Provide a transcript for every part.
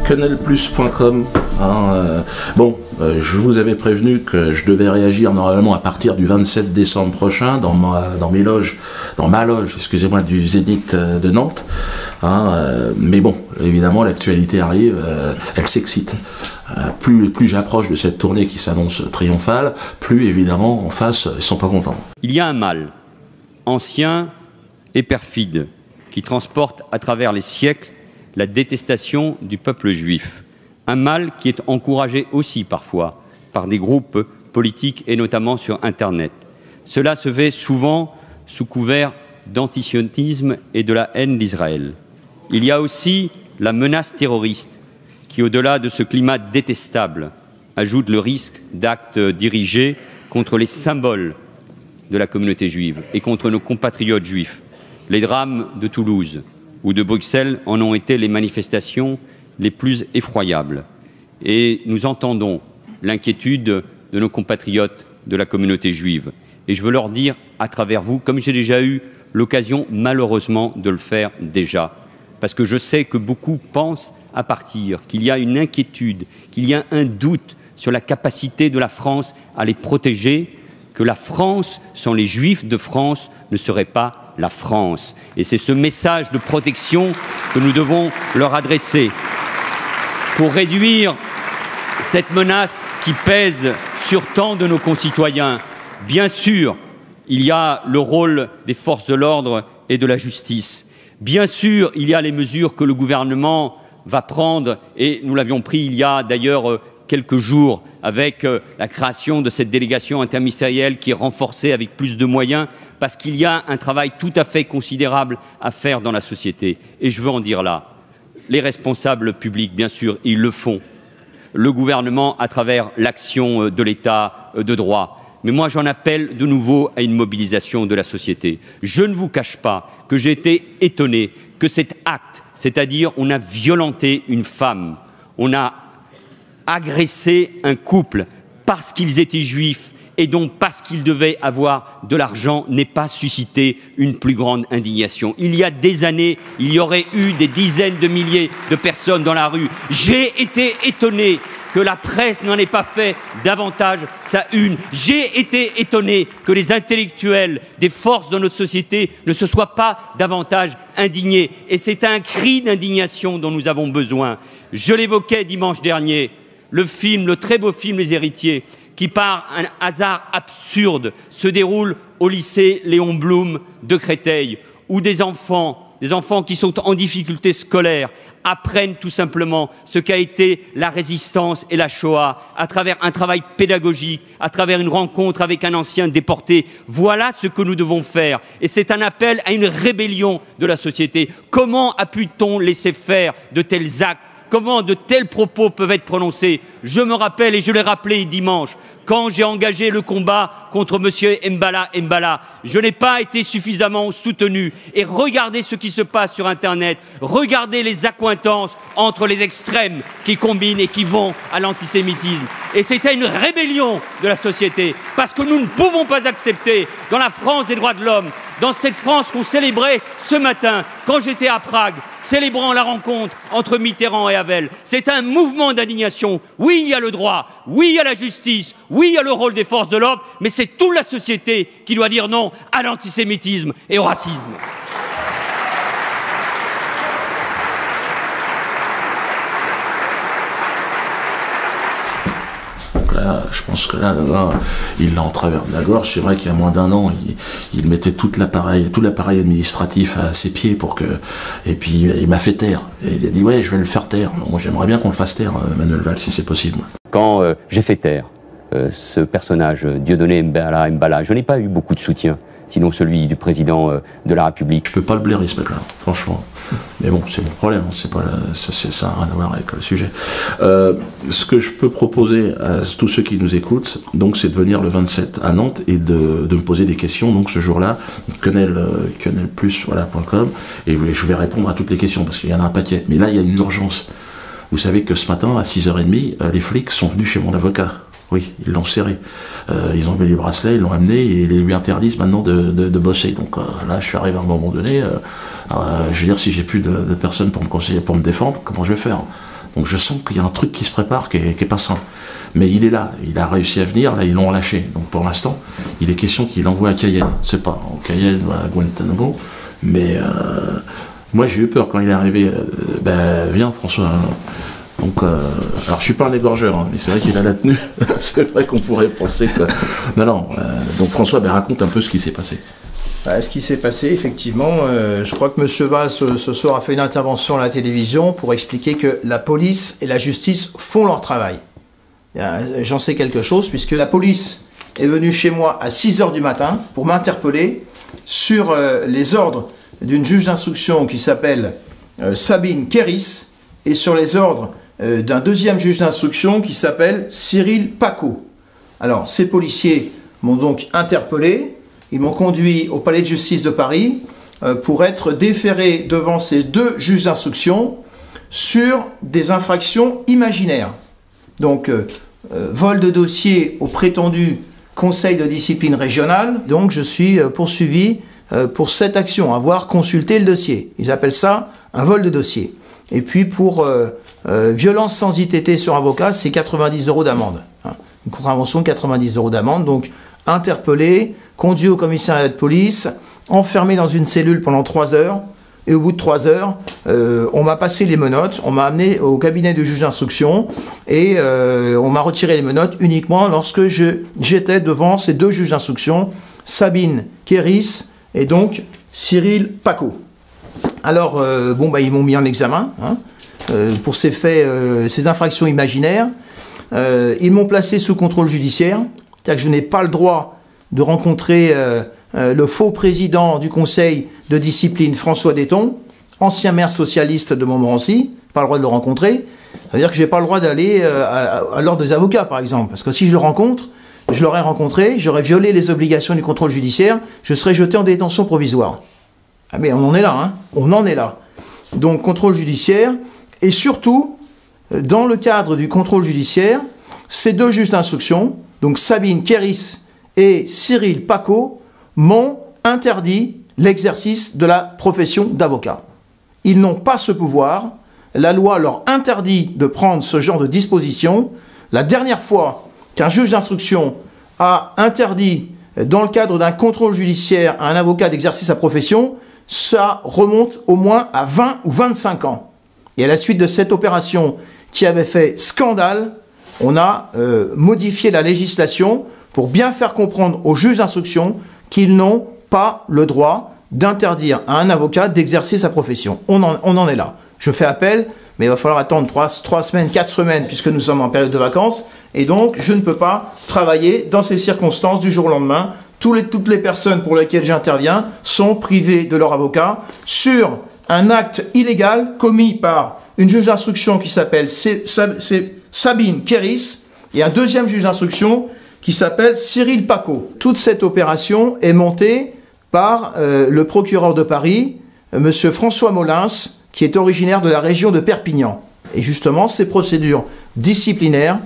quenelplus.com. Bon, je vous avais prévenu que je devais réagir normalement à partir du 27 décembre prochain dans ma loge, excusez-moi, du Zénith de Nantes. Mais bon, évidemment, l'actualité arrive, elle s'excite. Plus j'approche de cette tournée qui s'annonce triomphale, plus évidemment en face, ils sont pas contents. Il y a un mal ancien et perfide qui transporte à travers les siècles la détestation du peuple juif. Un mal qui est encouragé aussi parfois par des groupes politiques et notamment sur Internet. Cela se fait souvent sous couvert d'antisémitisme et de la haine d'Israël. Il y a aussi la menace terroriste qui, au-delà de ce climat détestable, ajoute le risque d'actes dirigés contre les symboles de la communauté juive et contre nos compatriotes juifs. Les drames de Toulouse ou de Bruxelles en ont été les manifestations les plus effroyables. Et nous entendons l'inquiétude de nos compatriotes de la communauté juive. Et je veux leur dire à travers vous, comme j'ai déjà eu l'occasion malheureusement de le faire déjà, parce que je sais que beaucoup pensent à partir, qu'il y a une inquiétude, qu'il y a un doute sur la capacité de la France à les protéger, que la France, sans les Juifs de France, ne serait pas la France. Et c'est ce message de protection que nous devons leur adresser pour réduire cette menace qui pèse sur tant de nos concitoyens. Bien sûr, il y a le rôle des forces de l'ordre et de la justice. Bien sûr, il y a les mesures que le gouvernement va prendre, et nous l'avions pris il y a d'ailleurs quelques jours avec la création de cette délégation interministérielle qui est renforcée avec plus de moyens, parce qu'il y a un travail tout à fait considérable à faire dans la société. Et je veux en dire là, les responsables publics, bien sûr, ils le font. Le gouvernement, à travers l'action de l'État de droit. Mais moi, j'en appelle de nouveau à une mobilisation de la société. Je ne vous cache pas que j'ai été étonné que cet acte, c'est-à-dire on a violenté une femme, on a agressé un couple parce qu'ils étaient juifs et donc parce qu'ils devaient avoir de l'argent, n'ait pas suscité une plus grande indignation. Il y a des années, il y aurait eu des dizaines de milliers de personnes dans la rue. J'ai été étonné que la presse n'en ait pas fait davantage sa une. J'ai été étonné que les intellectuels des forces de notre société ne se soient pas davantage indignés. Et c'est un cri d'indignation dont nous avons besoin. Je l'évoquais dimanche dernier, le très beau film Les Héritiers, qui par un hasard absurde se déroule au lycée Léon Blum de Créteil, où des enfants qui sont en difficulté scolaire apprennent tout simplement ce qu'a été la résistance et la Shoah à travers un travail pédagogique, à travers une rencontre avec un ancien déporté. Voilà ce que nous devons faire. Et c'est un appel à une rébellion de la société. Comment a pu-t-on laisser faire de tels actes ? Comment de tels propos peuvent être prononcés? Je me rappelle, et je l'ai rappelé dimanche, quand j'ai engagé le combat contre M. Mbala, je n'ai pas été suffisamment soutenu. Et regardez ce qui se passe sur Internet, regardez les accointances entre les extrêmes qui combinent et qui vont à l'antisémitisme. Et c'était une rébellion de la société, parce que nous ne pouvons pas accepter, dans la France des droits de l'homme, dans cette France qu'on célébrait ce matin, quand j'étais à Prague, célébrant la rencontre entre Mitterrand et Havel. C'est un mouvement d'indignation. Oui, il y a le droit, oui, il y a la justice, oui, il y a le rôle des forces de l'ordre, mais c'est toute la société qui doit dire non à l'antisémitisme et au racisme. Là, je pense que là, il l'a en travers de la gorge. C'est vrai qu'il y a moins d'un an, il mettait tout l'appareil administratif à ses pieds pour que. Et puis il m'a fait taire. Et il a dit ouais, je vais le faire taire. Moi, j'aimerais bien qu'on le fasse taire, Manuel Valls, si c'est possible. Quand j'ai fait taire ce personnage, Dieudonné Mbala, je n'ai pas eu beaucoup de soutien, sinon celui du président de la République. Je peux pas le blairer ce mec-là, franchement. Mais bon, c'est mon problème, ça n'a rien à voir avec le sujet. Ce que je peux proposer à tous ceux qui nous écoutent, donc, c'est de venir le 27 à Nantes et de me poser des questions, donc ce jour-là, quenelplus.com, et je vais répondre à toutes les questions, parce qu'il y en a un paquet. Mais là, il y a une urgence. Vous savez que ce matin, à 6h30, les flics sont venus chez mon avocat. Oui, ils l'ont serré. Ils ont mis les bracelets, ils l'ont amené et ils lui interdisent maintenant de bosser. Donc là, je suis arrivé à un moment donné, je veux dire, si j'ai plus de personnes pour me conseiller, pour me défendre, comment je vais faire? Donc je sens qu'il y a un truc qui se prépare qui est pas simple. Mais il est là, il a réussi à venir, là ils l'ont relâché. Donc pour l'instant, il est question qu'il l'envoie à Cayenne. C'est pas en Cayenne ou à Guantanamo, mais moi j'ai eu peur quand il est arrivé. Viens François. Donc, alors je suis pas un égorgeur, hein, mais c'est vrai qu'il a la tenue. C'est vrai qu'on pourrait penser que... Non. Donc François, raconte un peu ce qui s'est passé. Ce qui s'est passé, effectivement, je crois que M. Valls ce soir a fait une intervention à la télévision pour expliquer que la police et la justice font leur travail. J'en sais quelque chose, puisque la police est venue chez moi à 6h du matin pour m'interpeller sur les ordres d'une juge d'instruction qui s'appelle Sabine Kéris et sur les ordres d'un deuxième juge d'instruction qui s'appelle Cyril Paco. Alors, ces policiers m'ont donc interpellé. Ils m'ont conduit au palais de justice de Paris pour être déféré devant ces deux juges d'instruction sur des infractions imaginaires. Donc, vol de dossier au prétendu conseil de discipline régional. Donc, je suis poursuivi pour cette action, avoir consulté le dossier. Ils appellent ça un vol de dossier. Et puis, pour violence sans ITT sur avocat, c'est 90 € d'amende. Une contravention de 90 € d'amende. Donc, interpellé, conduit au commissariat de police, enfermé dans une cellule pendant 3 heures, et au bout de 3 heures, on m'a passé les menottes, on m'a amené au cabinet du juge d'instruction, et on m'a retiré les menottes uniquement lorsque j'étais devant ces deux juges d'instruction, Sabine Kéris et donc Cyril Paco. Alors, ils m'ont mis en examen pour ces faits, ces infractions imaginaires. Ils m'ont placé sous contrôle judiciaire, c'est-à-dire que je n'ai pas le droit de rencontrer le faux président du conseil de discipline, François Detton, ancien maire socialiste de Montmorency, pas le droit de le rencontrer. C'est-à-dire que je n'ai pas le droit d'aller à l'ordre des avocats, par exemple, parce que si je le rencontre, je l'aurais rencontré, j'aurais violé les obligations du contrôle judiciaire, je serais jeté en détention provisoire. Ah mais on en est là, on en est là. Donc contrôle judiciaire, et surtout, dans le cadre du contrôle judiciaire, ces deux juges d'instruction, donc Sabine Kéris et Cyril Paco, m'ont interdit l'exercice de la profession d'avocat. Ils n'ont pas ce pouvoir, la loi leur interdit de prendre ce genre de disposition. La dernière fois qu'un juge d'instruction a interdit, dans le cadre d'un contrôle judiciaire, à un avocat d'exercer sa profession, ça remonte au moins à 20 ou 25 ans. Et à la suite de cette opération qui avait fait scandale, on a modifié la législation pour bien faire comprendre aux juges d'instruction qu'ils n'ont pas le droit d'interdire à un avocat d'exercer sa profession. On en est là. Je fais appel, mais il va falloir attendre 3 semaines, 4 semaines, puisque nous sommes en période de vacances, et donc je ne peux pas travailler dans ces circonstances du jour au lendemain. Toutes les personnes pour lesquelles j'interviens sont privées de leur avocat sur un acte illégal commis par une juge d'instruction qui s'appelle Sabine Kéris et un deuxième juge d'instruction qui s'appelle Cyril Paco. Toute cette opération est montée par le procureur de Paris, M. François Molins, qui est originaire de la région de Perpignan. Et justement, ces procédures disciplinaires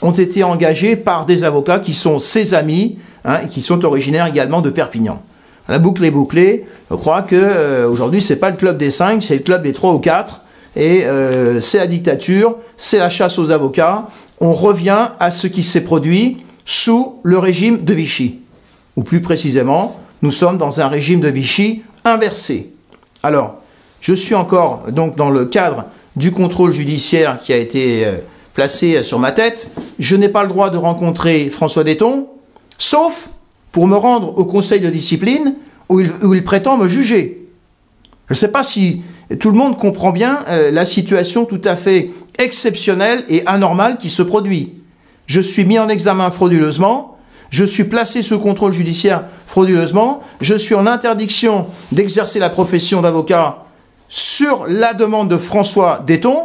ont été engagées par des avocats qui sont ses amis et qui sont originaires également de Perpignan. La boucle est bouclée. Je crois qu'aujourd'hui, ce n'est pas le club des 5, c'est le club des 3 ou 4. Et c'est la dictature, c'est la chasse aux avocats. On revient à ce qui s'est produit sous le régime de Vichy. Ou plus précisément, nous sommes dans un régime de Vichy inversé. Alors, je suis encore donc dans le cadre du contrôle judiciaire qui a été placé sur ma tête. Je n'ai pas le droit de rencontrer François Detton, sauf pour me rendre au conseil de discipline où il prétend me juger. Je ne sais pas si tout le monde comprend bien la situation tout à fait exceptionnelle et anormale qui se produit. Je suis mis en examen frauduleusement, je suis placé sous contrôle judiciaire frauduleusement, je suis en interdiction d'exercer la profession d'avocat sur la demande de François Detton,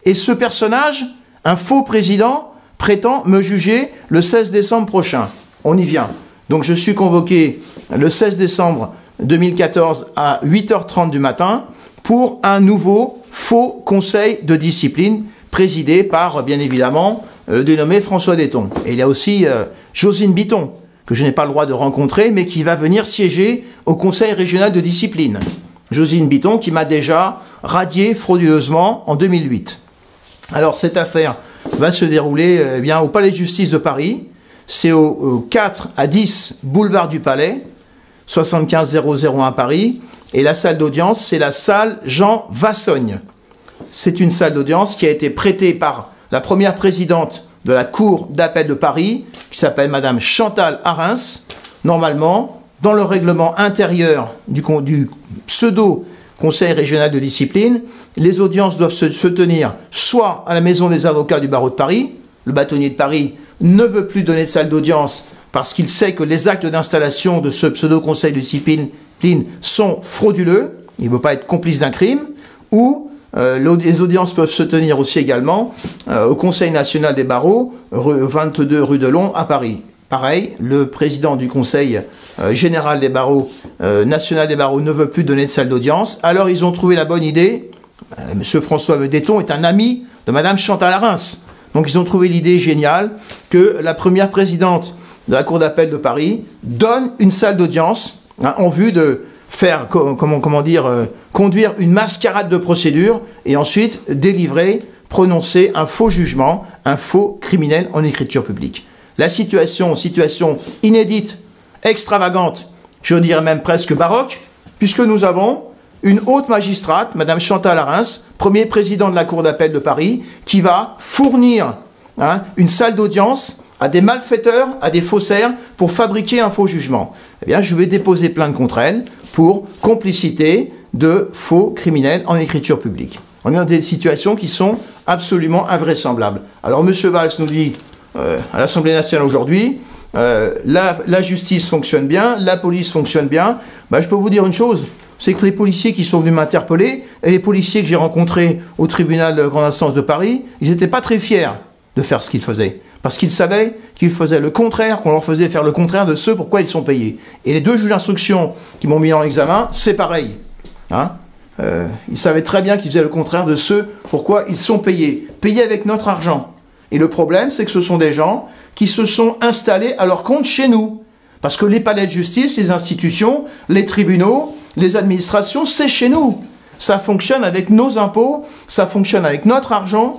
et ce personnage, un faux président, prétend me juger le 16 décembre prochain. On y vient. Donc je suis convoqué le 16 décembre 2014 à 8h30 du matin pour un nouveau faux conseil de discipline présidé par, bien évidemment, le dénommé François Detton. Et il y a aussi Josine Bitton, que je n'ai pas le droit de rencontrer, mais qui va venir siéger au conseil régional de discipline. Josine Bitton qui m'a déjà radié frauduleusement en 2008. Alors cette affaire va se dérouler bien au Palais de Justice de Paris. C'est au 4 à 10 boulevard du Palais, 75 001 Paris. Et la salle d'audience, c'est la salle Jean Vassogne. C'est une salle d'audience qui a été prêtée par la première présidente de la Cour d'appel de Paris, qui s'appelle Madame Chantal Arens. Normalement, dans le règlement intérieur du pseudo-conseil régional de discipline, les audiences doivent se tenir soit à la maison des avocats du barreau de Paris. Le bâtonnier de Paris ne veut plus donner de salle d'audience parce qu'il sait que les actes d'installation de ce pseudo-conseil de discipline sont frauduleux, il ne veut pas être complice d'un crime, ou les audiences peuvent se tenir aussi également au Conseil national des barreaux, 22 rue de Long à Paris. Pareil, le président du Conseil général des barreaux, national des barreaux, ne veut plus donner de salle d'audience. Alors ils ont trouvé la bonne idée, M. François Meudéton est un ami de Mme Chantal Arens, donc ils ont trouvé l'idée géniale que la première présidente de la Cour d'appel de Paris donne une salle d'audience en vue de faire, conduire une mascarade de procédure et ensuite délivrer, prononcer un faux jugement, un faux criminel en écriture publique. La situation inédite, extravagante, je dirais même presque baroque, puisque nous avons une haute magistrate, Madame Chantal Arens, premier président de la Cour d'appel de Paris, qui va fournir une salle d'audience à des malfaiteurs, à des faussaires, pour fabriquer un faux jugement. Eh bien, je vais déposer plainte contre elle pour complicité de faux criminels en écriture publique. On est dans des situations qui sont absolument invraisemblables. Alors, M. Valls nous dit, à l'Assemblée nationale aujourd'hui, la justice fonctionne bien, la police fonctionne bien. Ben, je peux vous dire une chose, c'est que les policiers qui sont venus m'interpeller, et les policiers que j'ai rencontrés au tribunal de grande instance de Paris, ils n'étaient pas très fiers de faire ce qu'ils faisaient. Parce qu'ils savaient qu'ils faisaient le contraire, qu'on leur faisait faire le contraire de ce pourquoi ils sont payés. Et les deux juges d'instruction qui m'ont mis en examen, c'est pareil. Ils savaient très bien qu'ils faisaient le contraire de ce pourquoi ils sont payés. Payés avec notre argent. Et le problème, c'est que ce sont des gens qui se sont installés à leur compte chez nous. Parce que les palais de justice, les institutions, les tribunaux, les administrations, c'est chez nous. Ça fonctionne avec nos impôts, ça fonctionne avec notre argent,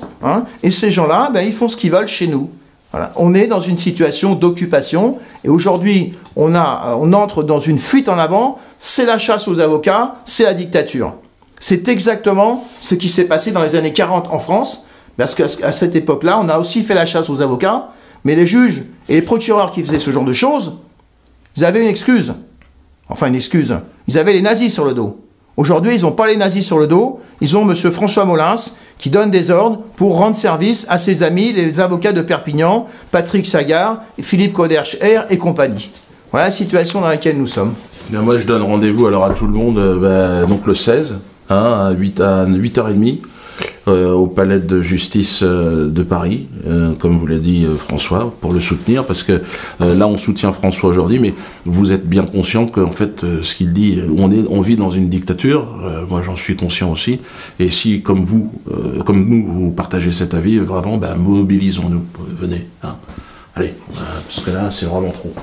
et ces gens-là, ben, ils font ce qu'ils veulent chez nous. Voilà. On est dans une situation d'occupation, et aujourd'hui, on entre dans une fuite en avant, c'est la chasse aux avocats, c'est la dictature. C'est exactement ce qui s'est passé dans les années 40 en France, parce qu'à cette époque-là, on a aussi fait la chasse aux avocats, mais les juges et les procureurs qui faisaient ce genre de choses, ils avaient une excuse. Enfin, une excuse. Ils avaient les nazis sur le dos. Aujourd'hui, ils n'ont pas les nazis sur le dos, ils ont M. François Molins qui donne des ordres pour rendre service à ses amis, les avocats de Perpignan, Patrick Sagard, Philippe Kaudercher et compagnie. Voilà la situation dans laquelle nous sommes. Bien, moi, je donne rendez-vous alors à tout le monde, donc le 16, à 8h30, au palais de justice de Paris, comme vous l'a dit François, pour le soutenir, parce que là on soutient François aujourd'hui, mais vous êtes bien conscient qu'en fait ce qu'il dit, on vit dans une dictature, moi j'en suis conscient aussi, et si comme nous partagez cet avis, vraiment mobilisons-nous, venez, allez, parce que là c'est vraiment trop.